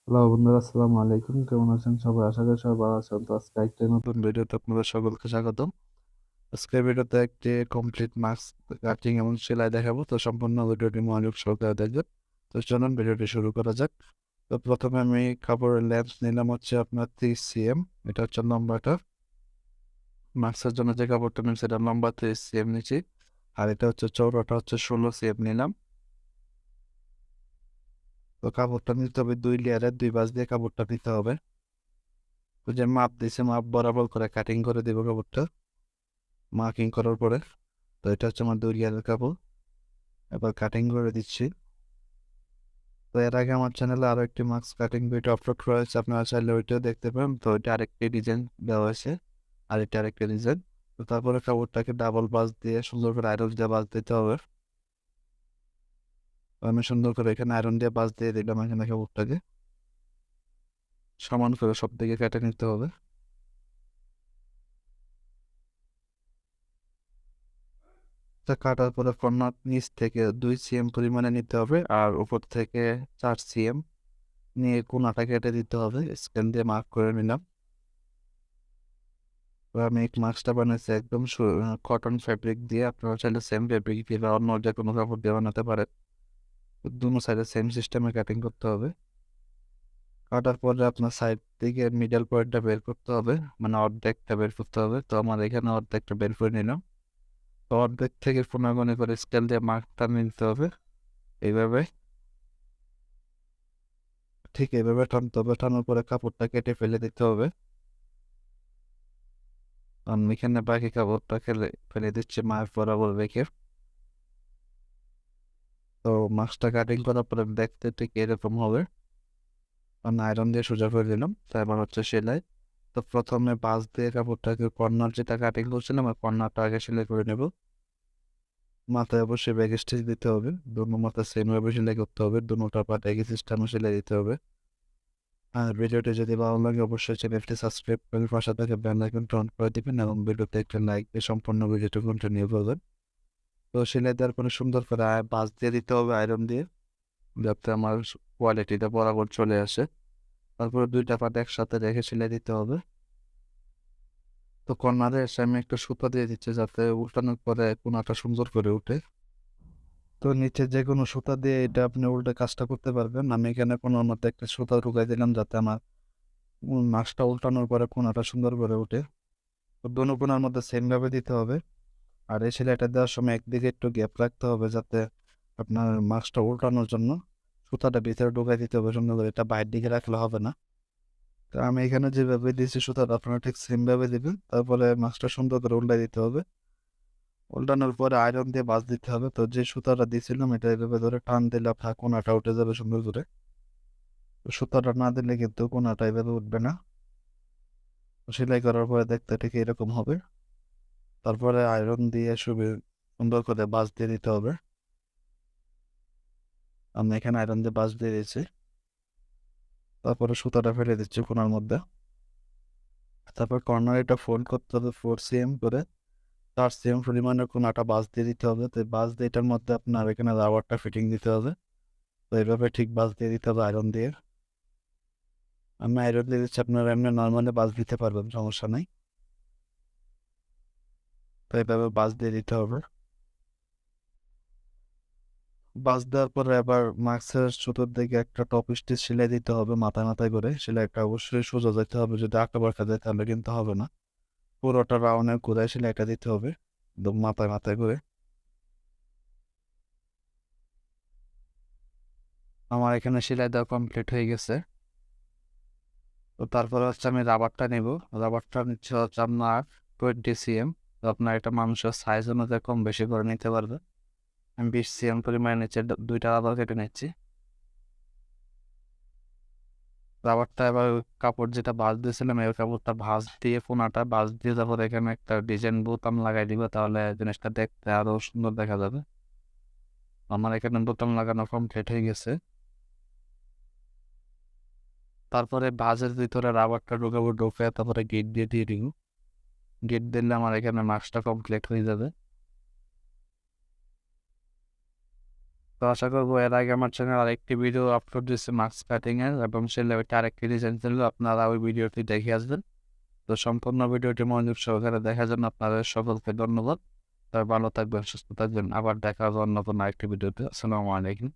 Hello বন্ধুরা, আসসালামু আলাইকুম। কেমন আছেন সবাই? আশা করি সবাই ভালো আছেন। তো আজকে একটা নতুন ভিডিওতে আপনাদের সকলকে স্বাগতম। আজকের ভিডিওতে একটি কমপ্লিট মাস্ক কাটিং এবং সেলাই দেখাবো। তো সম্পূর্ণ ভিডিওটি মনোযোগ সহকারে দেখবেন। তো চলুন ভিডিওটি শুরু করা যাক। তো প্রথমে আমি কাপড়ের লেন্থ নিলাম হচ্ছে আপনার 30 cm। এটা হচ্ছে লম্বাটা। মাস্কের জন্য যে কাপড়টা নিলাম সেটা লম্বা 30 cm নিচ্ছি। আর এটা হচ্ছে চৌড়াটা হচ্ছে 16 cm নিলাম। তো কাপড়টা নিতে হবে 2 লেয়ারের, 2 পাশ দিয়ে কাপড়টা নিতে হবে। তো যে মাপ দিছে মাপ বরাবর করে কাটিং করে দেবো কাপড়টা মার্কিং করার পরে। তো এটা হচ্ছে আমার 2 লেয়ারের কাপড়। এবার কাটিং করে দিচ্ছি। তো এর আগে আমার চ্যানেলে আরো একটি মাস্ক কাটিং ভিডিও আপলোড করা হয়েছে, আপনারা চাইলে ওইটাও দেখতে পারেন। তো ওইটা আরেকটি ডিজাইন দেওয়া হয়েছে, আর এটা আরেকটি ডিজাইন। তো তারপরে কাপড়টাকে ডাবল বাস দিয়ে সুন্দর করে আয়রন দিয়ে বাস দিতে হবে। তো আমি সুন্দর করে এখানে আয়রন দিয়ে বাস দিয়ে দিলাম। এখানে কাপড়টাকে সমান করে সব দিকে কেটে নিতে হবে। তা কাটার পরে কর্নার নিচ থেকে 2 cm পরিমাণে নিতে হবে, আর উপর থেকে 4 cm নিয়ে কোনাটা কেটে দিতে হবে। স্কেল দিয়ে মার্ক করে নিলাম। তো আমি এই মাস্কটা বানাইছি একদম কটন ফ্যাব্রিক দিয়ে। আপনারা চাইলে সেম ফ্যাব্রিক দিয়ে বা অন্য যে কোনো কাপড় দিয়ে বানাতে পারেন। দুনো সাইডে সেম সিস্টেমে কাটিং করতে হবে। কাটার পরে আপনার সাইড থেকে মিডল পয়েন্টটা বের করতে হবে, মানে অর্ধেকটা বের করতে হবে। তো আমার এখানে অর্ধেকটা বের করে নিলাম। তো অর্ধেক থেকে কোনাগুনি করে স্কেল দিয়ে মার্কটা নিতে হবে। এইভাবে, ঠিক এইভাবে টানতে হবে। টানার পরে কাপড়টা কেটে ফেলে দিতে হবে। আমি এখানে বাকি কাপড়টা ফেলে দিচ্ছি মার্ক বরাবর রেখে। তো মাস্কটা কাটিং করার পরে দেখতে ঠিক এরকম হবে। আমি আয়রন দিয়ে সোজা করে দিলাম। তারপর হচ্ছে সেলাই। তো প্রথমে বাঁশ দিয়ে কাপড়টাকে কর্নার যেটা কাটিং করছিলাম আর কর্নারটা আগে সেলাই করে নেব। মাথায় অবশ্যই ব্যাক স্টিচ দিতে হবে। দুনো মাথা সেম ভাবে সেলাই করতে হবে। দুনোটা পাট একই সিস্টেমে সেলাই দিতে হবে। আর ভিডিওটি যদি ভালো লাগে অবশ্যই চ্যানেলটি সাবস্ক্রাইব করে পাশে থেকে বেল আইকনটা অন করে দিবেন এবং ভিডিওতে একটা লাইক দিয়ে সম্পূর্ণ ভিডিওটি কন্টিনিউ করবেন। তো সেলাই দেওয়ার পরে সুন্দর করে বাঁশ দিয়ে দিতে হবে আয়রন দিয়ে, যাতে আমার কোয়ালিটিটা বরাবর চলে আসে। তারপরে দুইটা পাট একসাথে রেখে সেলাই দিতে হবে। তো কর্নারে এসে আমি একটা সুতা দিয়ে দিচ্ছি যাতে উল্টানোর পরে কোনাটা সুন্দর করে উঠে। তো নিচে যে কোনো সুতা দিয়ে এটা আপনি উল্টে কাজটা করতে পারবেন। আমি এখানে কোনার মধ্যে একটা সুতা ঢুকাই দিলাম যাতে আমার মাছটা উল্টানোর পরে কোনাটা সুন্দর করে উঠে। তো দোনো কোনার মধ্যে সেম ভাবে দিতে হবে। আর এই সেলাইটা দেওয়ার সময় একদিকে একটু গ্যাপ রাখতে হবে যাতে আপনার মাছটা উল্টানোর জন্য সুতাটা ভিতরে ঢুকাই দিতে হবে সুন্দর করে। এটা বাইরের দিকে রাখলে হবে না। তো আমি এখানে যেভাবে দিয়েছি সুতাটা আপনারা ঠিক সেম ভাবে দিবেন। তারপরে মাছটা সুন্দর করে উল্টাই দিতে হবে। উল্টানোর পরে আয়রন দিয়ে বাঁচ দিতে হবে। তো যে সুতাটা দিয়েছিলাম এটা এভাবে ধরে টান দিলে আপনার কোনাটা উঠে যাবে সুন্দর করে। তো সুতাটা না দিলে কিন্তু কোনাটা এভাবে উঠবে না। তো সেলাই করার পরে দেখতে ঠিক এরকম হবে। তারপরে আয়রন দিয়ে সুন্দর করে বাঁচ দিয়ে দিতে হবে। আমি এখানে আয়রন দিয়ে বাঁচ দিয়ে দিয়েছি। তারপরে সুতাটা ফেলে দিচ্ছি কোনার মধ্যে। তারপর কর্নার এটা ফোল্ড করতে হবে 4 cm করে। 4 cm পরিমাণের কোনাটা বাঁচ দিয়ে দিতে হবে। তো বাঁচ দিয়ে এটার মধ্যে আপনার এখানে রাবারটা ফিটিং দিতে হবে। তো এইভাবে ঠিক বাঁচ দিয়ে দিতে হবে আয়রন দিয়ে। আমি আয়রন দিয়ে দিচ্ছি, আপনারা এমনি নর্মালি বাস দিতে পারবেন, সমস্যা নাই। তো এইভাবে বাস দিয়ে দিতে হবে। বাস দেওয়ার পরে এবার মাস্কের চতুর্দিকে একটা টপ স্টিচ সেলাই দিতে হবে মাথায় মাথায় করে। সেলাইটা অবশ্যই সোজা যেতে হবে, যদি আঁকা বাঁকা যায় তাহলে কিন্তু হবে না। পুরোটা রাউন্ডে ঘুরায় সেলাইটা দিতে হবে একদম মাথায় মাথায় করে। আমার এখানে সেলাই দেওয়া কমপ্লিট হয়ে গেছে। তো তারপরে হচ্ছে আমি রাবারটা নেব। রাবারটা নিচ্ছে হচ্ছে আপনার 20 cm। তো আপনার এটা মানুষের সাইজ অনুযায়ী কম বেশি করে নিতে পারবে। আমি 20 cm পরিমাণে নিচ্ছে, দুইটা রাবার কেটে নিচ্ছি। রাবারটা এবার কাপড় যেটা ভাঁজ দিয়েছিলাম এই কাপড়টা ভাঁজ দিয়ে কোনাটা ভাঁজ দিয়ে তারপর এখানে একটা ডিজাইন বোতাম লাগাই দিব, তাহলে জিনিসটা দেখতে আরো সুন্দর দেখা যাবে। আমার এখানে বোতাম লাগানো কমপ্লিট হয়ে গেছে। তারপরে ভাঁজের ভিতরে রাবারটা ঢুকাবো, ঢুকে তারপরে গেট দিয়ে দিব। গেট দিলে আমার এখানে মাস্কটা কমপ্লিট হয়ে যাবে। তো আশা করবো এর আগে আমার চ্যানেল আরেকটি ভিডিও আপলোড দিয়েছে মাস্ক কাটিং এর, এবং সেটা ওইটা আরেকটি ডিজাইন ছিল, আপনারা ওই ভিডিওটি দেখে আসবেন। তো সম্পূর্ণ ভিডিওটি মনোযোগ সহকারে দেখার জন্য আপনাদের সকলকে ধন্যবাদ। তবে ভালো থাকবেন, সুস্থ থাকবেন, আবার দেখা হবে অন্য কোনো আরেকটি ভিডিওতে। আসসালামু আলাইকুম।